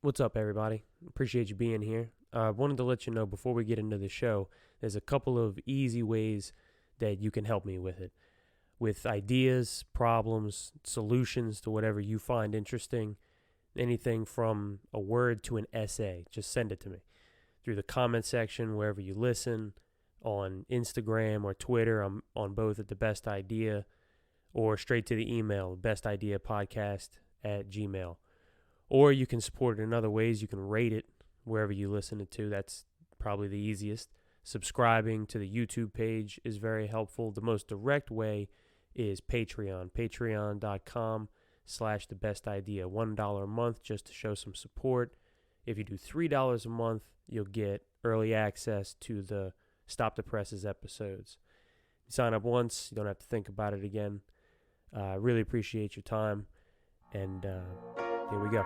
What's up, everybody? Appreciate you being here. Wanted to let you know before we get into the show, there's a couple of easy ways that you can help me with it. With ideas, problems, solutions to whatever you find interesting, anything from a word to an essay, just send it to me. Through the comment section, wherever you listen, on Instagram or Twitter, I'm on both at The Best Idea, or straight to the email, bestideapodcast@gmail.com. Or you can support it in other ways. You can rate it wherever you listen it to. That's probably the easiest. Subscribing to the YouTube page is very helpful. The most direct way is Patreon. Patreon.com/thebestidea. $1 a month just to show some support. If you do $3 a month, you'll get early access to the Stop the Presses episodes. You sign up once, you don't have to think about it again. I really appreciate your time. And here we go.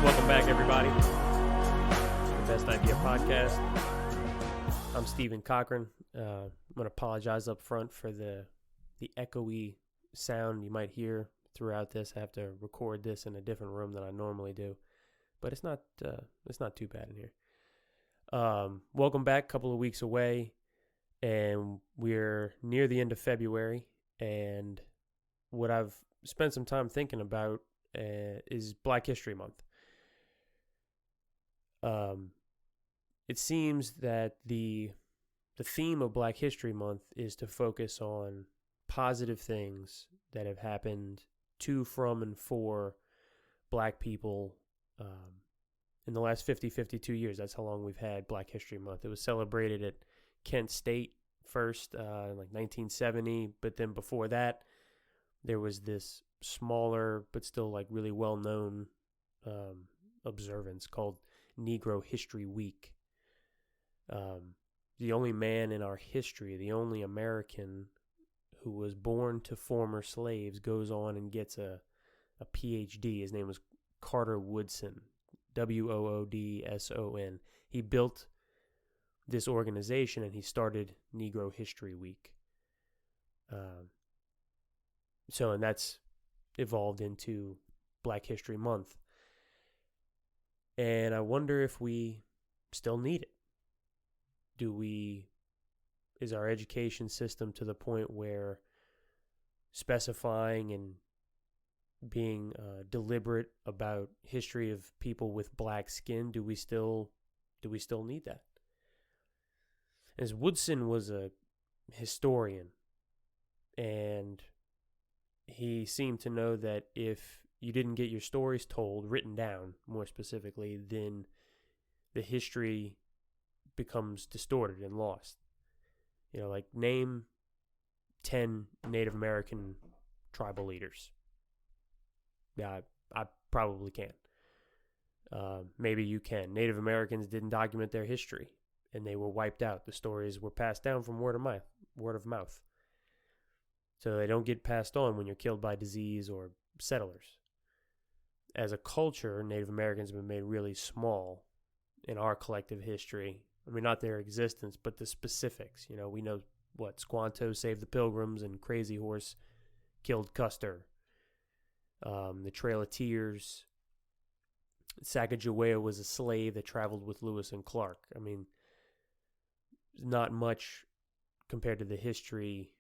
Welcome back, everybody, to the Best Idea Podcast. I'm Stephen Cochran. I'm going to apologize up front for the echoey sound you might hear throughout this. I have to record this in a different room than I normally do, but it's not too bad in here. Welcome back. A couple of weeks away, and we're near the end of February. And what I've spent some time thinking about is Black History Month. It seems that the theme of Black History Month is to focus on positive things that have happened to, from, and for Black people in the last 52 years. That's how long we've had Black History Month. It was celebrated at Kent State first in like 1970, but then before that, there was this smaller but still like really well-known observance called Negro History Week. The only man in our history, the only American who was born to former slaves, goes on and gets a PhD. His name was Carter Woodson, Woodson. He built this organization and he started Negro History Week. And that's evolved into Black History Month. And I wonder if we still need it. Is our education system to the point where specifying and being deliberate about history of people with black skin, do we still need that? As Woodson was a historian, and he seemed to know that if you didn't get your stories told, written down more specifically, then the history becomes distorted and lost. You know, like name 10 Native American tribal leaders. Yeah, I probably can't. Maybe you can. Native Americans didn't document their history, and they were wiped out. The stories were passed down from word of mouth. So they don't get passed on when you're killed by disease or settlers. As a culture, Native Americans have been made really small in our collective history. I mean, not their existence, but the specifics. You know, we know what Squanto saved the Pilgrims and Crazy Horse killed Custer. The Trail of Tears. Sacagawea was a slave that traveled with Lewis and Clark. I mean, not much compared to the history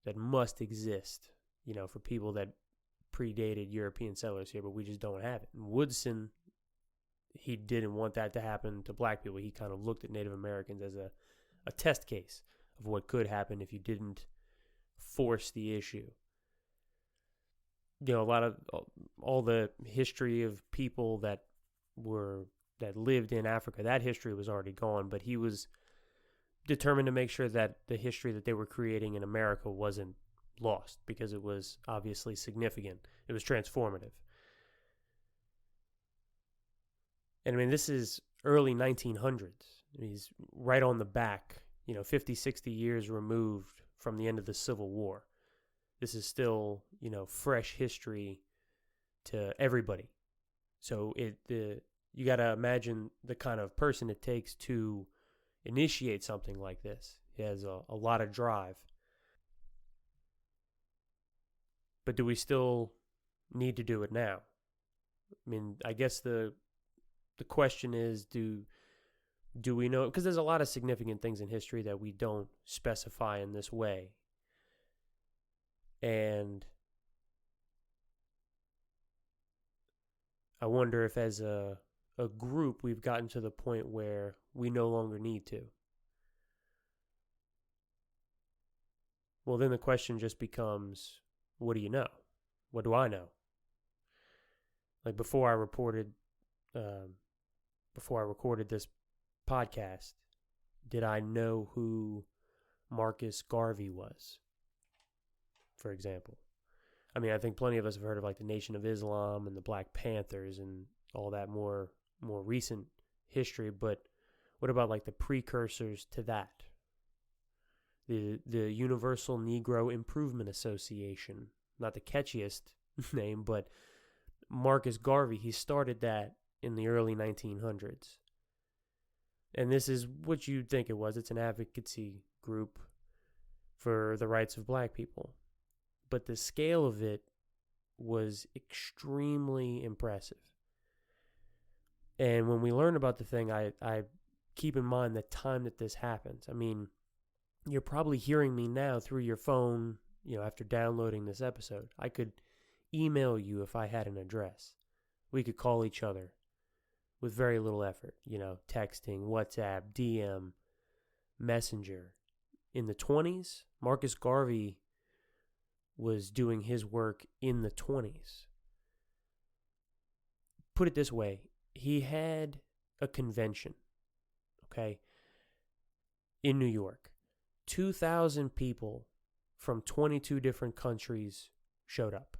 that must exist, you know, for people that predated European settlers here, but we just don't have it. And Woodson, he didn't want that to happen to black people. He kind of looked at Native Americans as a test case of what could happen if you didn't force the issue. You know, a lot of all the history of people that lived in Africa, that history was already gone, but he was determined to make sure that the history that they were creating in America wasn't lost, because it was obviously significant. It was transformative. And I mean, this is early 1900s. He's right on the back, 50, 60 years removed from the end of the Civil War. This is still, fresh history to everybody. So you got to imagine the kind of person it takes to initiate something like this. He has a lot of drive. But do we still need to do it now? I mean, I guess the question is, do we know? Because there's a lot of significant things in history that we don't specify in this way. And I wonder if as a group we've gotten to the point where we no longer need to. Well, then the question just becomes, what do you know? What do I know? Like before I recorded this podcast, did I know who Marcus Garvey was, for example? I mean, I think plenty of us have heard of like the Nation of Islam and the Black Panthers and all that more recent history, but what about like the precursors to that? The Universal Negro Improvement Association, not the catchiest name, but Marcus Garvey, he started that in the early 1900s. And this is what you'd think it was. It's an advocacy group for the rights of black people. But the scale of it was extremely impressive. And when we learn about the thing, I keep in mind the time that this happens. I mean, you're probably hearing me now through your phone, after downloading this episode. I could email you if I had an address. We could call each other with very little effort, texting, WhatsApp, DM, Messenger. In the 20s, Marcus Garvey was doing his work in the 20s. Put it this way, he had a convention, in New York. 2,000 people from 22 different countries showed up.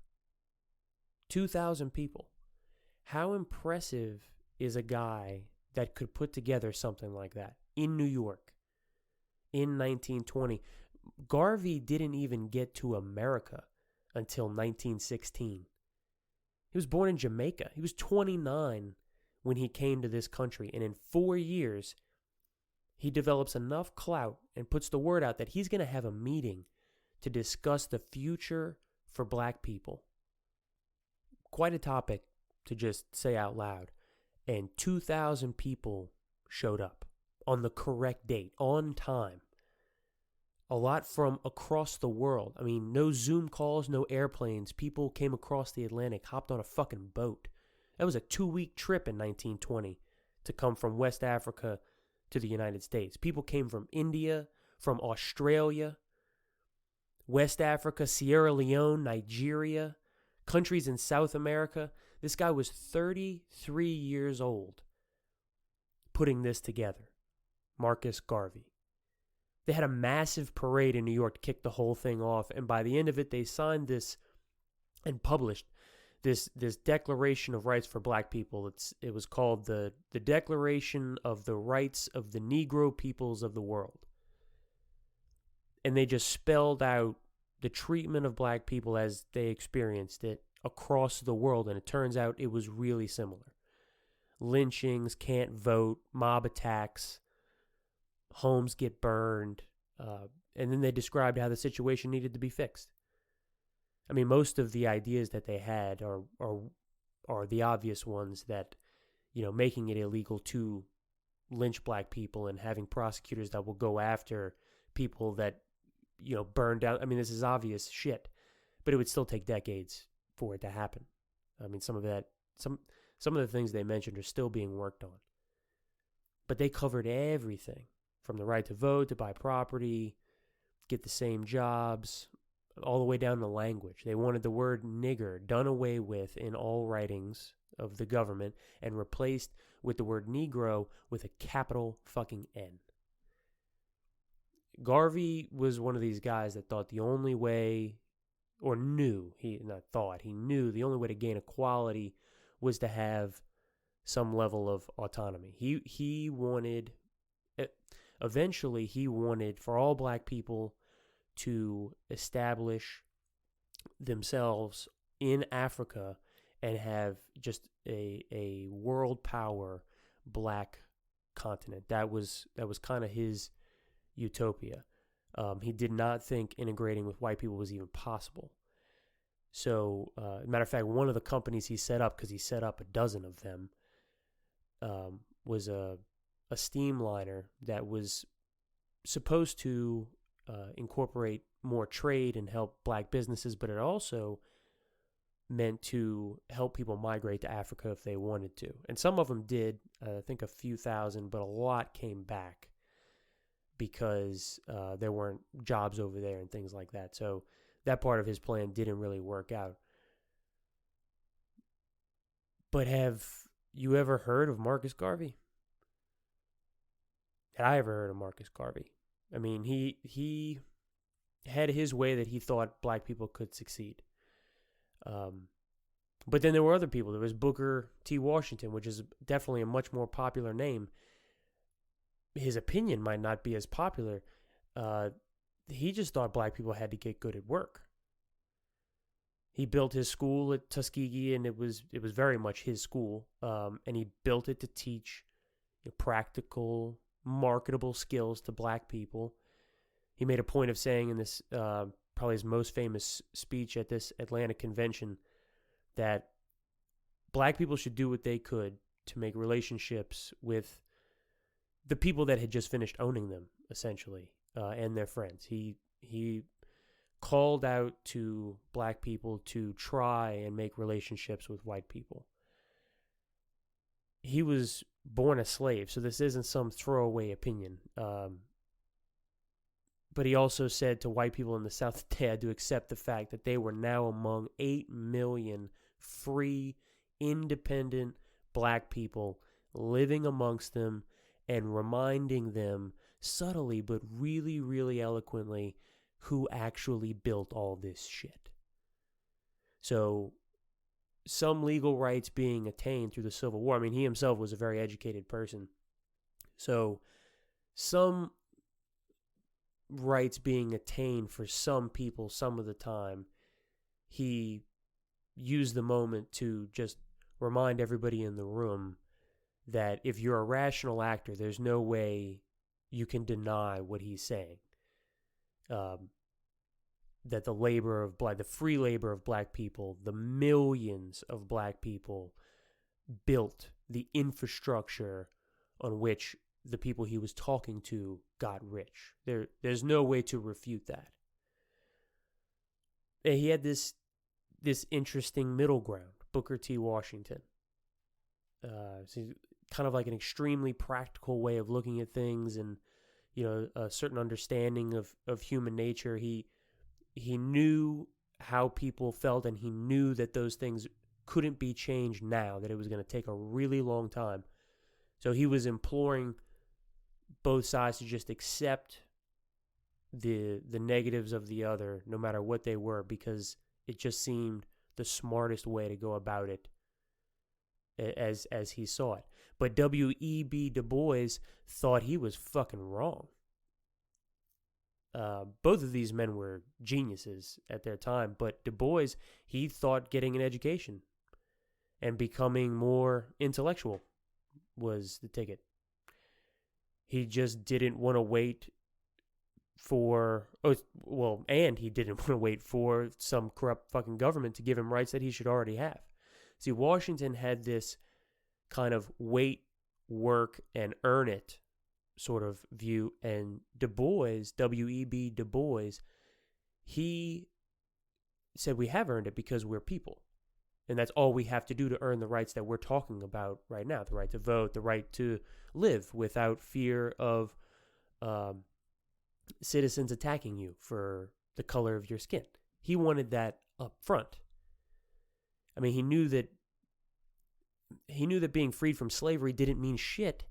2,000 people. How impressive is a guy that could put together something like that in New York in 1920? Garvey didn't even get to America until 1916. He was born in Jamaica. He was 29 when he came to this country, and in 4 years, he develops enough clout and puts the word out that he's going to have a meeting to discuss the future for black people. Quite a topic to just say out loud. And 2,000 people showed up on the correct date, on time. A lot from across the world. I mean, no Zoom calls, no airplanes. People came across the Atlantic, hopped on a fucking boat. That was a 2-week trip in 1920 to come from West Africa to the United States. People came from India, from Australia, West Africa, Sierra Leone, Nigeria, countries in South America. This guy was 33 years old putting this together. Marcus Garvey. They had a massive parade in New York to kick the whole thing off, and by the end of it, they signed this and published this Declaration of Rights for Black People. It was called the Declaration of the Rights of the Negro Peoples of the World. And they just spelled out the treatment of black people as they experienced it across the world, and it turns out it was really similar. Lynchings, can't vote, mob attacks, homes get burned, and then they described how the situation needed to be fixed. I mean, most of the ideas that they had are the obvious ones that, making it illegal to lynch black people and having prosecutors that will go after people that, burn down. I mean, this is obvious shit, but it would still take decades for it to happen. I mean, some of the things they mentioned are still being worked on. But they covered everything from the right to vote, to buy property, get the same jobs, all the way down to language. They wanted the word nigger done away with in all writings of the government and replaced with the word Negro with a capital fucking N. Garvey was one of these guys that thought the only way, or knew, he knew the only way to gain equality was to have some level of autonomy. He wanted for all black people to establish themselves in Africa and have just a world power black continent. That was kind of his utopia. He did not think integrating with white people was even possible. So, matter of fact, one of the companies he set up, because he set up a dozen of them, was a steamliner that was supposed to incorporate more trade and help black businesses, but it also meant to help people migrate to Africa if they wanted to. And some of them did, I think a few thousand, but a lot came back because there weren't jobs over there and things like that. So that part of his plan didn't really work out. But have you ever heard of Marcus Garvey? Had I ever heard of Marcus Garvey? I mean, he had his way that he thought black people could succeed. But then there were other people. There was Booker T. Washington, which is definitely a much more popular name. His opinion might not be as popular. He just thought black people had to get good at work. He built his school at Tuskegee, and it was very much his school. And he built it to teach practical, marketable skills to black people. He made a point of saying in this, probably his most famous speech at this Atlanta convention, that black people should do what they could to make relationships with the people that had just finished owning them, essentially, and their friends. He called out to black people to try and make relationships with white people. He was born a slave, so this isn't some throwaway opinion. But he also said to white people in the South that they had to accept the fact that they were now among 8 million free, independent black people living amongst them and reminding them subtly but really, really eloquently who actually built all this shit. So some legal rights being attained through the Civil War. I mean, he himself was a very educated person. So some rights being attained for some people some of the time. He used the moment to just remind everybody in the room that if you're a rational actor, there's no way you can deny what he's saying. That the free labor of black people, the millions of black people built the infrastructure on which the people he was talking to got rich. There's no way to refute that. And he had this interesting middle ground, Booker T. Washington. So kind of like an extremely practical way of looking at things, and a certain understanding of human nature. He knew how people felt, and he knew that those things couldn't be changed now, that it was going to take a really long time. So he was imploring both sides to just accept the negatives of the other, no matter what they were, because it just seemed the smartest way to go about it as he saw it. But W.E.B. Du Bois thought he was fucking wrong. Both of these men were geniuses at their time, but Du Bois, he thought getting an education and becoming more intellectual was the ticket. He just didn't want to wait and he didn't want to wait for some corrupt fucking government to give him rights that he should already have. See, Washington had this kind of wait, work, and earn it sort of view, and Du Bois, W.E.B. Du Bois, he said we have earned it because we're people. And that's all we have to do to earn the rights that we're talking about right now. The right to vote, the right to live without fear of citizens attacking you for the color of your skin. He wanted that up front. I mean, he knew that being freed from slavery didn't mean shit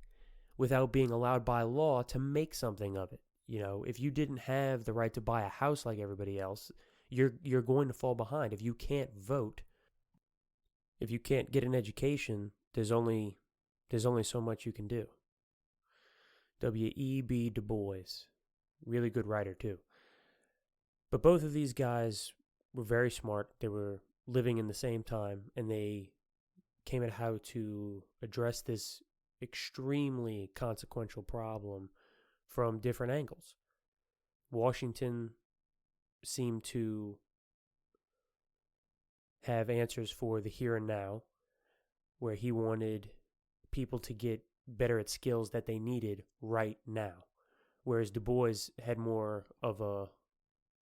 without being allowed by law to make something of it. If you didn't have the right to buy a house like everybody else, you're going to fall behind. If you can't vote, if you can't get an education, there's only so much you can do. W.E.B. Du Bois, really good writer too. But both of these guys were very smart. They were living in the same time, and they came at how to address this extremely consequential problem from different angles. Washington seemed to have answers for the here and now, where he wanted people to get better at skills that they needed right now. Whereas Du Bois had more of a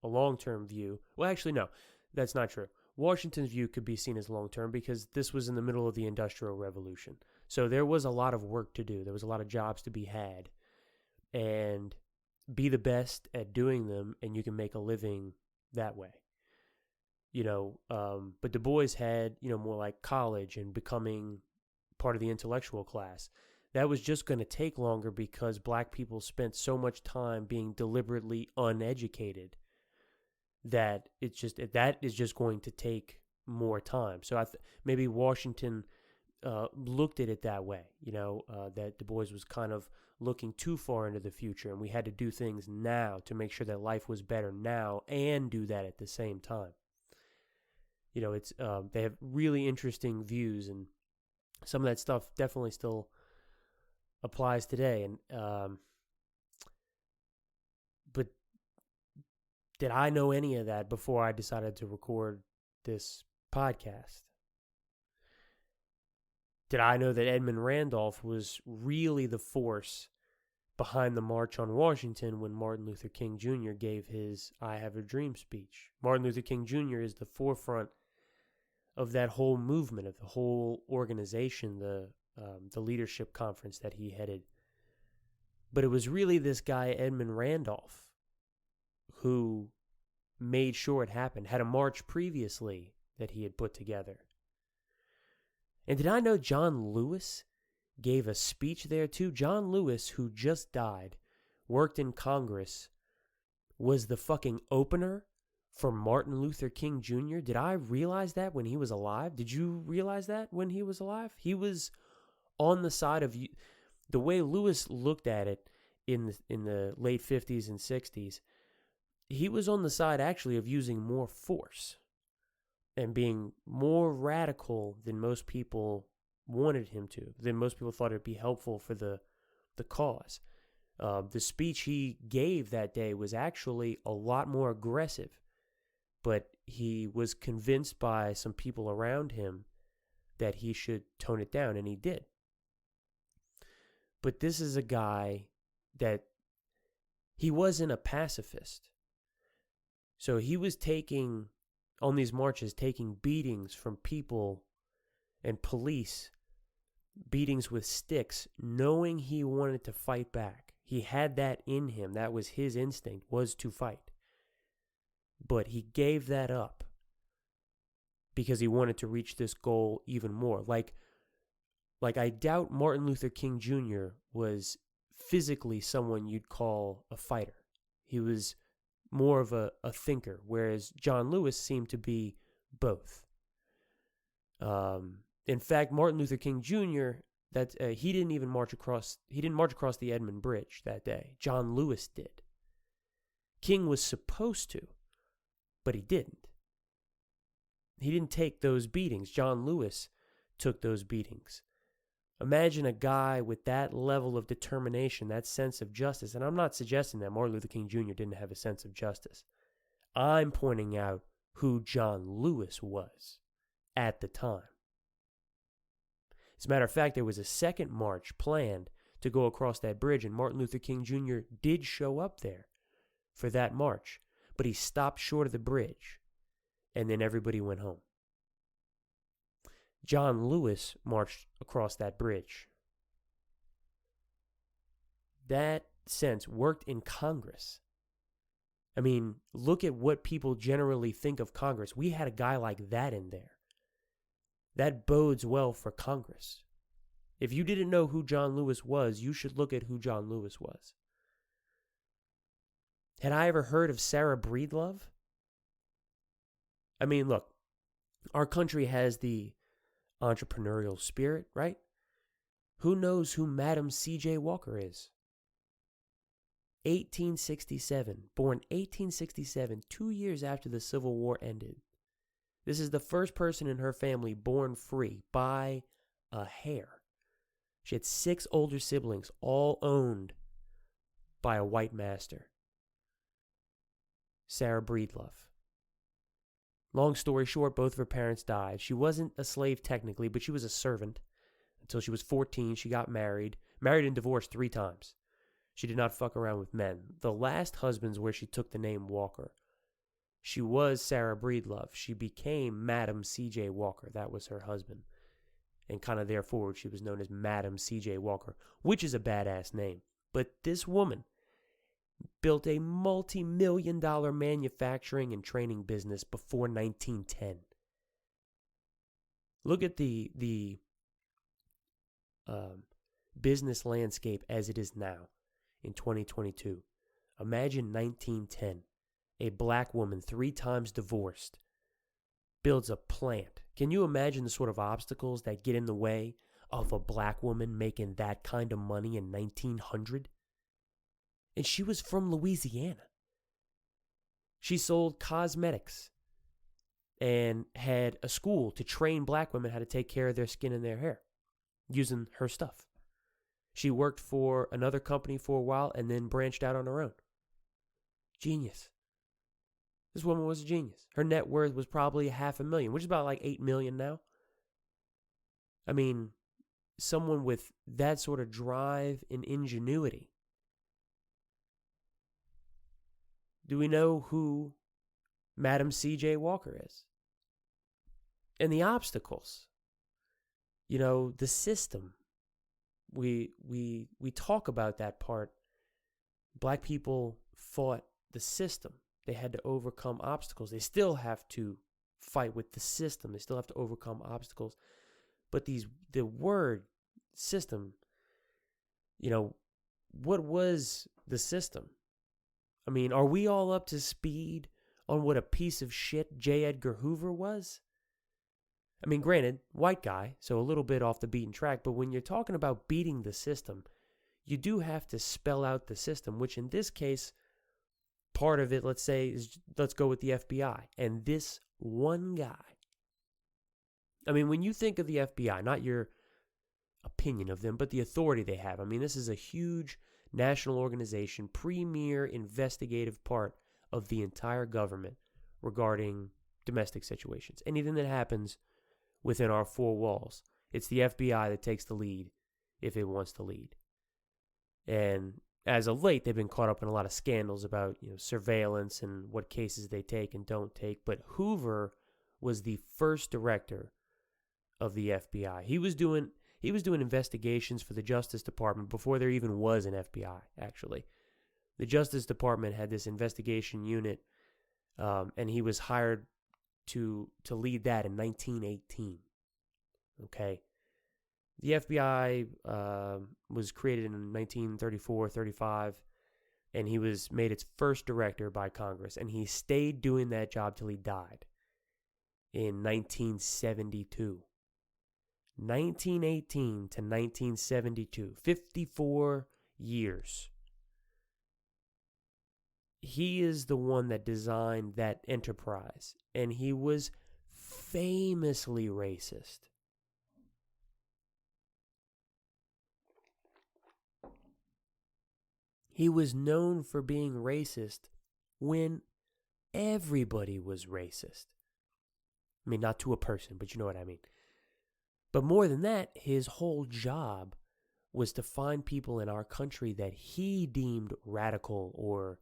long-term view. Well, actually, no, that's not true. Washington's view could be seen as long-term because this was in the middle of the Industrial Revolution. So there was a lot of work to do. There was a lot of jobs to be had. And be the best at doing them, and you can make a living that way. But Du Bois had, more like college and becoming part of the intellectual class. That was just going to take longer because black people spent so much time being deliberately uneducated that that is just going to take more time. So maybe Washington looked at it that way, that Du Bois was kind of looking too far into the future, and we had to do things now to make sure that life was better now and do that at the same time. It's they have really interesting views, and some of that stuff definitely still applies today. And but did I know any of that before I decided to record this podcast? Did I know that Edmund Randolph was really the force behind the March on Washington when Martin Luther King Jr. gave his I Have a Dream speech? Martin Luther King Jr. is the forefront of that whole movement, of the whole organization, the leadership conference that he headed. But it was really this guy, Edmund Randolph, who made sure it happened, had a march previously that he had put together. And did I know John Lewis gave a speech there too? John Lewis, who just died, worked in Congress, was the fucking opener for Martin Luther King Jr. Did I realize that when he was alive? Did you realize that when he was alive? He was on the side of the way Lewis looked at it in the late 50s and 60s. He was on the side actually of using more force and being more radical than most people wanted him to, than most people thought it would be helpful for the cause. The speech he gave that day was actually a lot more aggressive, but he was convinced by some people around him that he should tone it down, and he did. But this is a guy that he wasn't a pacifist. So he was on these marches, taking beatings from people and police, beatings with sticks, knowing he wanted to fight back. He had that in him. That was his instinct, was to fight. But he gave that up because he wanted to reach this goal even more. Like I doubt Martin Luther King Jr. was physically someone you'd call a fighter. He was more of a thinker, whereas John Lewis seemed to be both. In fact, Martin Luther King Jr., he didn't march across the Edmund Bridge that day. John Lewis did. King was supposed to, but he didn't. He didn't take those beatings. John Lewis took those beatings. Imagine a guy with that level of determination, that sense of justice. And I'm not suggesting that Martin Luther King Jr. didn't have a sense of justice. I'm pointing out who John Lewis was at the time. As a matter of fact, there was a second march planned to go across that bridge, and Martin Luther King Jr. did show up there for that march, but he stopped short of the bridge, and then everybody went home. John Lewis marched across that bridge. That sense worked in Congress. I mean, look at what people generally think of Congress. We had a guy like that in there. That bodes well for Congress. If you didn't know who John Lewis was, you should look at who John Lewis was. Had I ever heard of Sarah Breedlove? I mean, look, our country has the entrepreneurial spirit, right? Who knows who Madam C.J. Walker is? 1867, born 1867, 2 years after the Civil War ended. This is the first person in her family born free by a hair. She had 6 older siblings, all owned by a white master. Sarah Breedlove. Long story short, both of her parents died. She wasn't a slave technically, but she was a servant. Until she was 14, she got married and divorced 3 times. She did not fuck around with men. The last husband's where she took the name Walker. She was Sarah Breedlove. She became Madam C.J. Walker. That was her husband. And kind of therefore, she was known as Madam C.J. Walker, which is a badass name. But this woman built a multi-million-dollar manufacturing and training business before 1910. Look at the business landscape as it is now in 2022. Imagine 1910. A black woman, 3 times divorced, builds a plant. Can you imagine the sort of obstacles that get in the way of a black woman making that kind of money in 1900? And she was from Louisiana. She sold cosmetics and had a school to train black women how to take care of their skin and their hair using her stuff. She worked for another company for a while and then branched out on her own. Genius. This woman was a genius. Her net worth was probably $500,000, which is about like $8 million now. I mean, someone with that sort of drive and ingenuity. Do we know who Madam C.J. Walker is? And the obstacles. You know, the system. We talk about that part. Black people fought the system. They had to overcome obstacles. They still have to fight with the system. They still have to overcome obstacles. But the word system, you know, what was the system? I mean, are we all up to speed on what a piece of shit J. Edgar Hoover was? I mean, granted, white guy, so a little bit off the beaten track, but when you're talking about beating the system, you do have to spell out the system, which in this case, part of it, let's go with the FBI. And this one guy. I mean, when you think of the FBI, not your opinion of them, but the authority they have. I mean, this is a huge national organization, premier investigative part of the entire government regarding domestic situations. Anything that happens within our 4 walls, it's the FBI that takes the lead if it wants to lead. And as of late, they've been caught up in a lot of scandals about, you know, surveillance and what cases they take and don't take. But Hoover was the first director of the FBI. He was doing investigations for the Justice Department before there even was an FBI, actually. The Justice Department had this investigation unit, and he was hired to lead that in 1918. Okay? The FBI was created in 1934-35, and he was made its first director by Congress, and he stayed doing that job till he died in 1972. 1918 to 1972, 54 years. He is the one that designed that enterprise, and he was famously racist. He was known for being racist when everybody was racist. I mean, not to a person, but you know what I mean. But more than that, his whole job was to find people in our country that he deemed radical or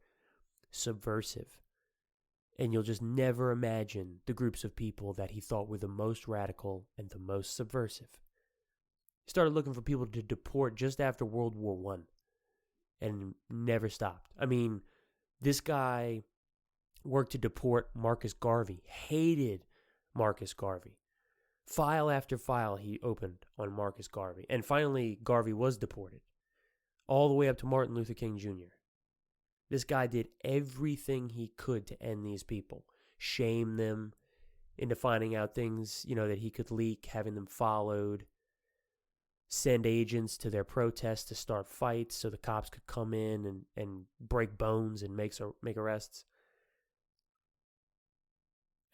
subversive. And you'll just never imagine the groups of people that he thought were the most radical and the most subversive. He started looking for people to deport just after World War I and never stopped. I mean, this guy worked to deport Marcus Garvey, hated Marcus Garvey. File after file he opened on Marcus Garvey. And finally, Garvey was deported. All the way up to Martin Luther King Jr. This guy did everything he could to end these people. Shame them into finding out things, you know, that he could leak, having them followed. send agents to their protests to start fights so the cops could come in and break bones and make arrests.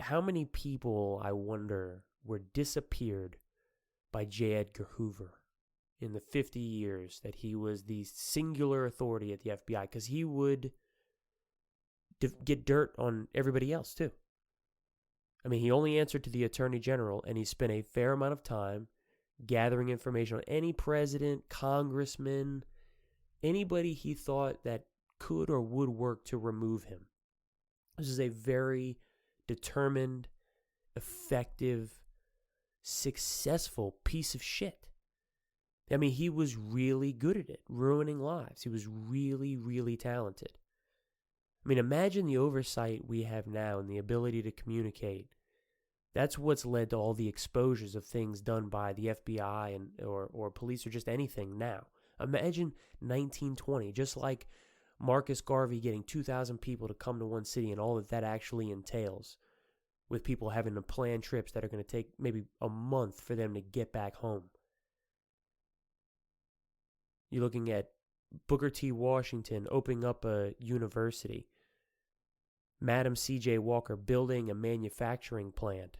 How many people, I wonder, were disappeared by J. Edgar Hoover in the 50 years that he was the singular authority at the FBI? Because he would get dirt on everybody else, too. I mean, he only answered to the Attorney General, and he spent a fair amount of time gathering information on any president, congressman, anybody he thought that could or would work to remove him. This is a very determined, effective, successful piece of shit. I mean, he was really good at it, ruining lives. He was really, really talented. I mean, imagine the oversight we have now and the ability to communicate. That's what's led to all the exposures of things done by the FBI or police or just anything now. Imagine 1920, just like Marcus Garvey getting 2,000 people to come to one city and all that actually entails, with people having to plan trips that are going to take maybe a month for them to get back home. You're looking at Booker T. Washington opening up a university, Madam C.J. Walker building a manufacturing plant.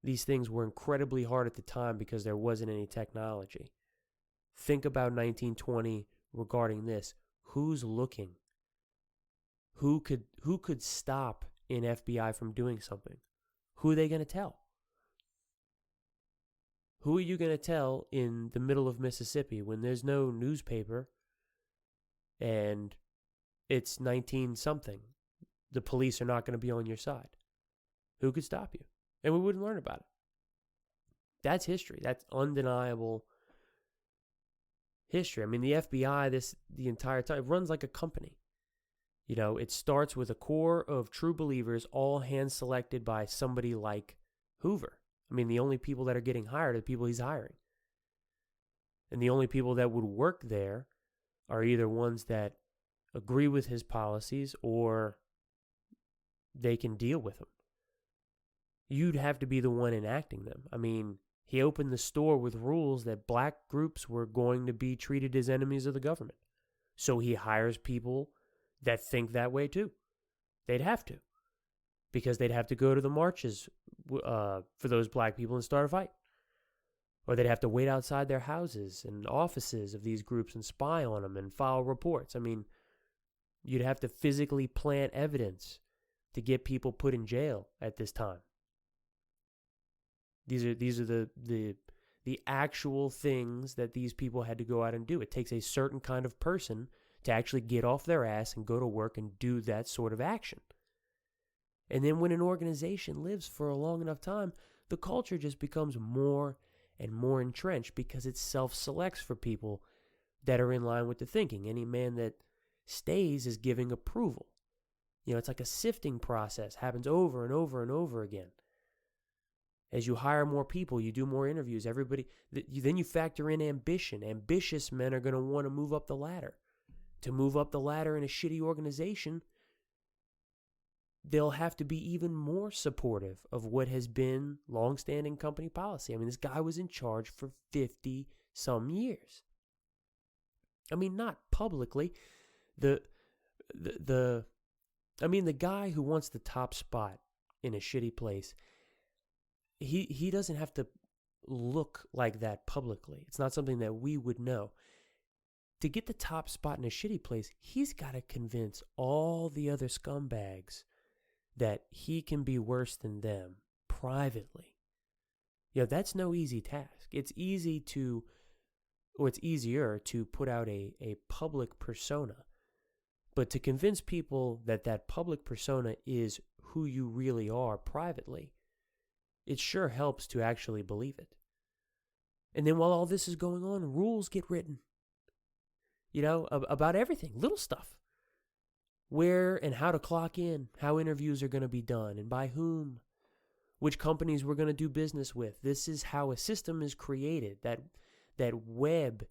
These things were incredibly hard at the time because there wasn't any technology. Think about 1920 regarding this. Who's looking? Who could stop an FBI from doing something? Who are they going to tell? Who are you going to tell in the middle of Mississippi when there's no newspaper and it's 19-something? The police are not going to be on your side. Who could stop you? And we wouldn't learn about it. That's history. That's undeniable history. I mean, the FBI, the entire time, it runs like a company. You know, it starts with a core of true believers, all hand-selected by somebody like Hoover. I mean, the only people that are getting hired are the people he's hiring. And the only people that would work there are either ones that agree with his policies or they can deal with them. You'd have to be the one enacting them. I mean, he opened the store with rules that black groups were going to be treated as enemies of the government. So he hires people that think that way too. They'd have to. Because they'd have to go to the marches for those black people and start a fight. Or they'd have to wait outside their houses and offices of these groups and spy on them and file reports. I mean, you'd have to physically plant evidence to get people put in jail at this time. These are the actual things that these people had to go out and do. It takes a certain kind of person to actually get off their ass and go to work and do that sort of action. And then when an organization lives for a long enough time, the culture just becomes more and more entrenched because it self-selects for people that are in line with the thinking. Any man that stays is giving approval. You know, it's like a sifting process, happens over and over and over again. As you hire more people, you do more interviews. Then you factor in ambition. Ambitious men are going to want to move up the ladder. To move up the ladder in a shitty organization, they'll have to be even more supportive of what has been longstanding company policy. I mean, this guy was in charge for 50-some years. I mean, not publicly. The guy who wants the top spot in a shitty place, he doesn't have to look like that publicly. It's not something that we would know. To get the top spot in a shitty place, he's got to convince all the other scumbags that he can be worse than them privately. You know, that's no easy task. It's easier to put out a public persona. But to convince people that public persona is who you really are privately, it sure helps to actually believe it. And then while all this is going on, rules get written. You know, about everything, little stuff. Where and how to clock in, how interviews are going to be done, and by whom, which companies we're going to do business with. This is how a system is created, that web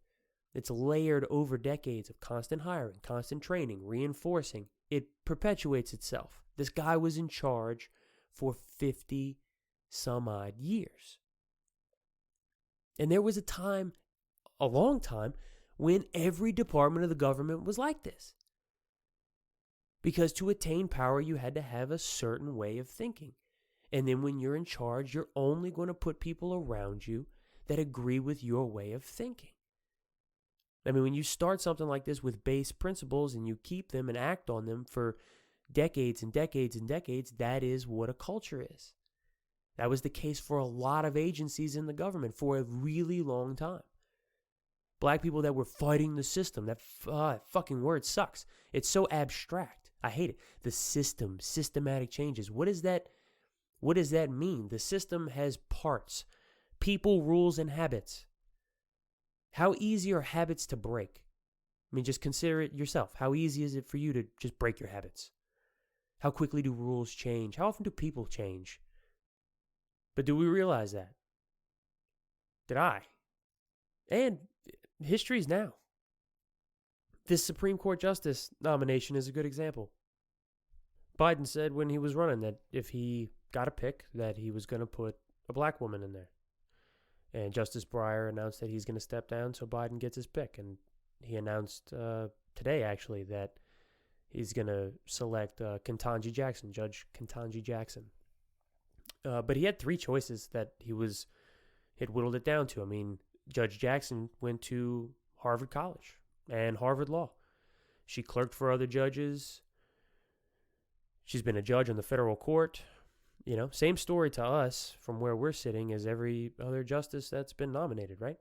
that's layered over decades of constant hiring, constant training, reinforcing. It perpetuates itself. This guy was in charge for 50 some odd years. And there was a time, a long time, when every department of the government was like this. Because to attain power, you had to have a certain way of thinking. And then when you're in charge, you're only going to put people around you that agree with your way of thinking. I mean, when you start something like this with base principles and you keep them and act on them for decades and decades and decades, that is what a culture is. That was the case for a lot of agencies in the government for a really long time. Black people that were fighting the system. That fucking word sucks. It's so abstract. I hate it. The system, systematic changes. What does that mean? The system has parts, people, rules, and habits. How easy are habits to break? I mean, just consider it yourself. How easy is it for you to just break your habits? How quickly do rules change? How often do people change? But do we realize that? Did I? And history's now. This Supreme Court Justice nomination is a good example. Biden said when he was running that if he got a pick, that he was going to put a black woman in there. And Justice Breyer announced that he's going to step down so Biden gets his pick. And he announced today, actually, that he's going to select Kentanji Jackson, Judge Kentanji Jackson. But he had three choices that he'd whittled it down to. I mean, Judge Jackson went to Harvard College and Harvard Law. She clerked for other judges. She's been a judge on the federal court. You know, same story to us from where we're sitting as every other justice that's been nominated, right?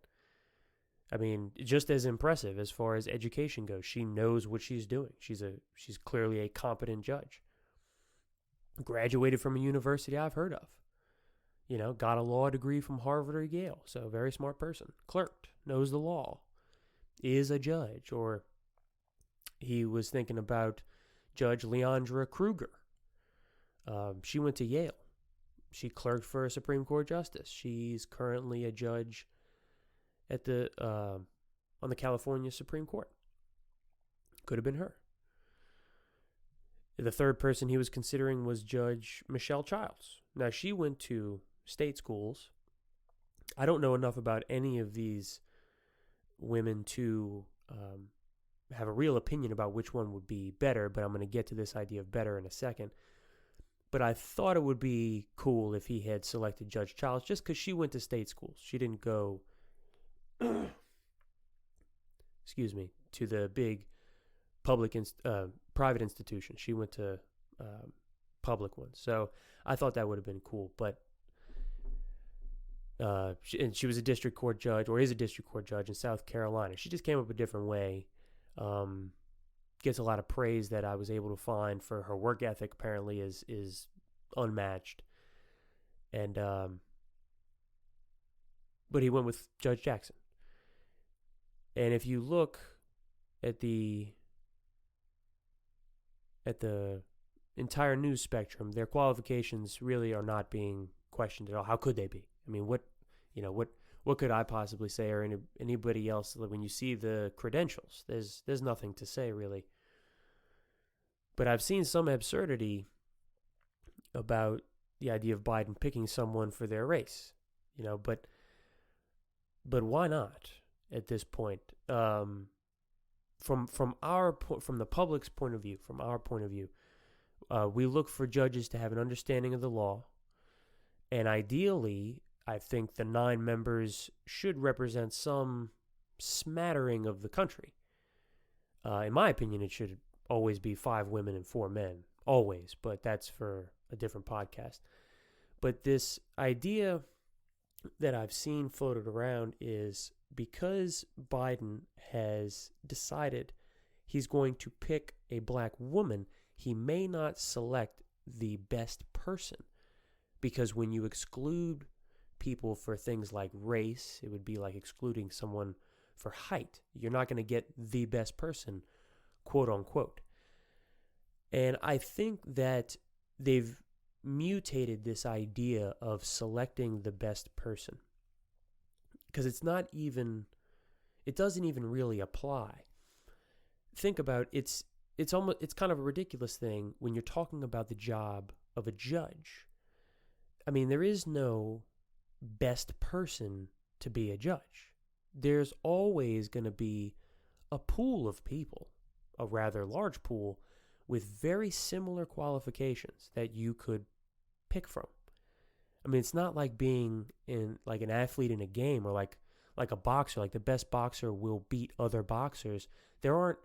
I mean, just as impressive as far as education goes. She knows what she's doing. She's clearly a competent judge. Graduated from a university I've heard of. You know, got a law degree from Harvard or Yale. So very smart person. Clerked, knows the law, is a judge. Or he was thinking about Judge Leondra Kruger. She went to Yale. She clerked for a Supreme Court justice. She's currently a judge at on the California Supreme Court. Could have been her. The third person he was considering was Judge Michelle Childs. Now, she went to state schools. I don't know enough about any of these women to have a real opinion about which one would be better, but I'm going to get to this idea of better in a second. But I thought it would be cool if he had selected Judge Childs just because she went to state schools. She didn't go, to the big private institution. She went to public ones. So I thought that would have been cool. But she was a district court judge, or is a district court judge in South Carolina. She just came up a different way. Gets a lot of praise that I was able to find for her work ethic. Apparently is unmatched. And but he went with Judge Jackson. And if you look at the entire news spectrum, their qualifications really are not being questioned at all. How could they be? I mean, what could I possibly say, or anybody else? When you see the credentials, there's nothing to say really. But I've seen some absurdity about the idea of Biden picking someone for their race, but why not at this point? From the public's point of view, from our point of view, we look for judges to have an understanding of the law, and ideally, I think the 9 members should represent some smattering of the country. In my opinion, it should always be 5 women and 4 men, always, but that's for a different podcast. But this idea that I've seen floated around is because Biden has decided he's going to pick a black woman, he may not select the best person. Because when you exclude people for things like race, it would be like excluding someone for height. You're not going to get the best person, quote unquote. And I think that they've mutated this idea of selecting the best person, because it doesn't even really apply. Think about it's kind of a ridiculous thing when you're talking about the job of a judge. I mean, there is no best person to be a judge. There's always going to be a pool of people, a rather large pool, with very similar qualifications that you could pick from. I mean, it's not like being in like an athlete in a game, or like a boxer. Like the best boxer will beat other boxers. There aren't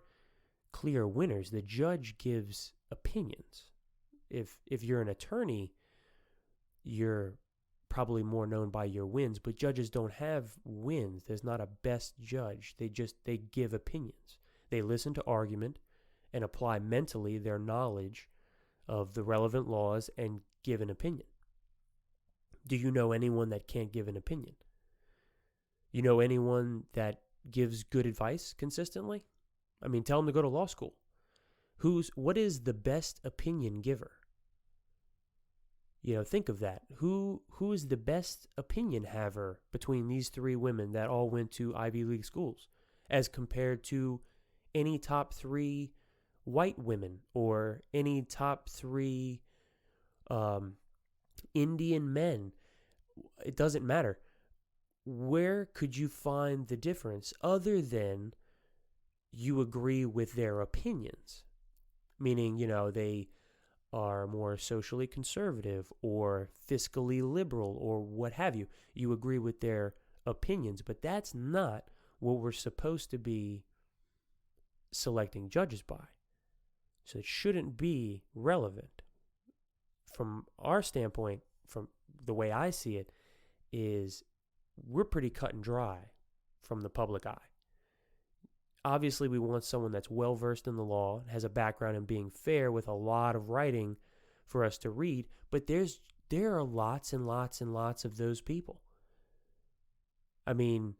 clear winners. The judge gives opinions. If you're an attorney, you're probably more known by your wins, but judges don't have wins. There's not a best judge. They give opinions. They listen to argument and apply mentally their knowledge of the relevant laws and give an opinion. Do you know anyone that can't give an opinion? You know anyone that gives good advice consistently? I mean, tell them to go to law school. What is the best opinion giver? You know, think of that. Who is the best opinion haver between these three women that all went to Ivy League schools, as compared to any top three white women or any top three Indian men? It doesn't matter. Where could you find the difference other than you agree with their opinions? Meaning, you know, they are more socially conservative or fiscally liberal or what have you. You agree with their opinions, but that's not what we're supposed to be selecting judges by. So it shouldn't be relevant. From our standpoint, from the way I see it, is we're pretty cut and dry from the public eye. Obviously, we want someone that's well-versed in the law, has a background in being fair with a lot of writing for us to read, but there are lots and lots and lots of those people. I mean,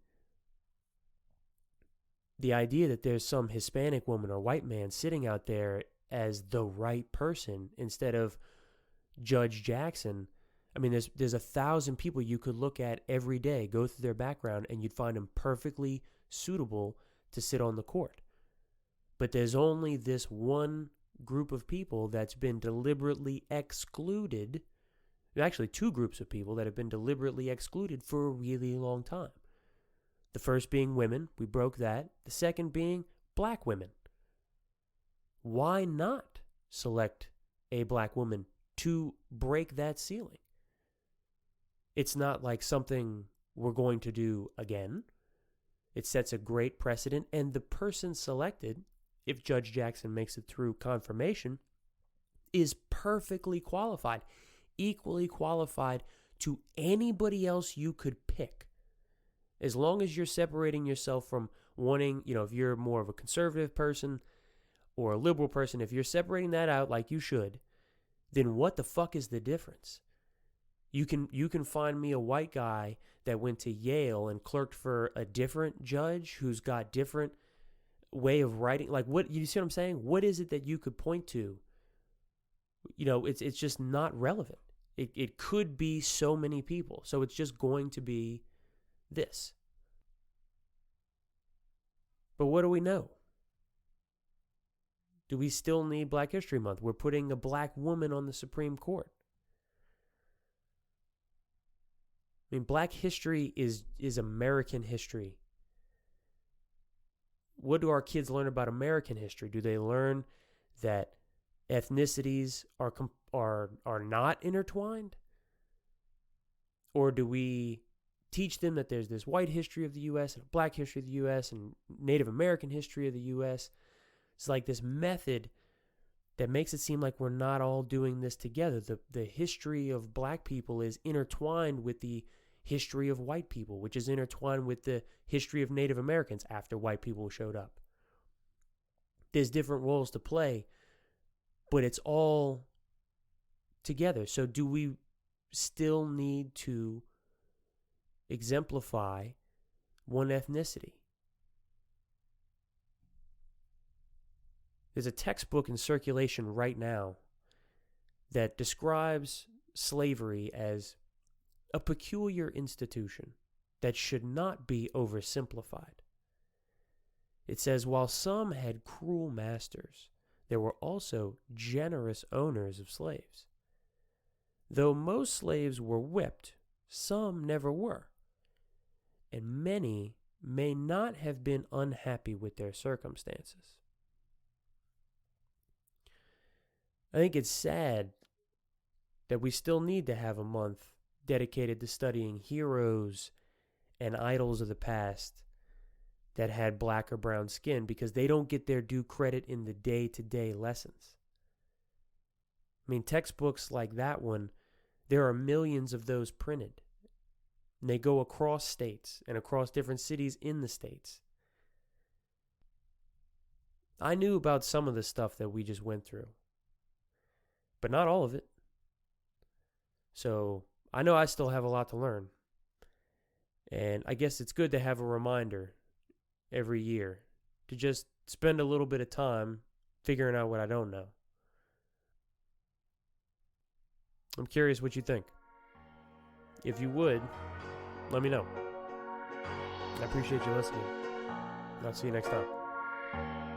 the idea that there's some Hispanic woman or white man sitting out there as the right person instead of Judge Jackson. I mean, there's 1,000 people you could look at every day, go through their background, and you'd find them perfectly suitable to sit on the court. But there's only this one group of people that's been deliberately excluded. Actually, two groups of people that have been deliberately excluded for a really long time. The first being women. We broke that. The second being black women. Why not select a black woman to break that ceiling? It's not like something we're going to do again. It sets a great precedent, and the person selected, if Judge Jackson makes it through confirmation, is perfectly qualified, equally qualified to anybody else you could pick. As long as you're separating yourself from wanting, you know, if you're more of a conservative person or a liberal person, if you're separating that out like you should, then what the fuck is the difference? You can find me a white guy that went to Yale and clerked for a different judge who's got different way of writing. Like, what, you see what I'm saying? What is it that you could point to? You know, it's just not relevant. It could be so many people. So it's just going to be this. But what do we know? Do we still need Black History Month? We're putting a black woman on the Supreme Court. I mean, black history is American history. What do our kids learn about American history? Do they learn that ethnicities are not intertwined? Or do we teach them that there's this white history of the U.S. and a black history of the U.S. and Native American history of the U.S.? It's like this method that makes it seem like we're not all doing this together. The history of black people is intertwined with the history of white people, which is intertwined with the history of Native Americans after white people showed up. There's different roles to play, but it's all together. So do we still need to exemplify one ethnicity? There's a textbook in circulation right now that describes slavery as a peculiar institution that should not be oversimplified. It says, while some had cruel masters, there were also generous owners of slaves. Though most slaves were whipped, some never were. and many may not have been unhappy with their circumstances. I think it's sad that we still need to have a month dedicated to studying heroes and idols of the past that had black or brown skin, because they don't get their due credit in the day-to-day lessons. I mean, textbooks like that one, there are millions of those printed. And they go across states and across different cities in the states. I knew about some of the stuff that we just went through, but not all of it. So I know I still have a lot to learn. And I guess it's good to have a reminder every year to just spend a little bit of time figuring out what I don't know. I'm curious what you think. If you would, let me know. I appreciate you listening. I'll see you next time.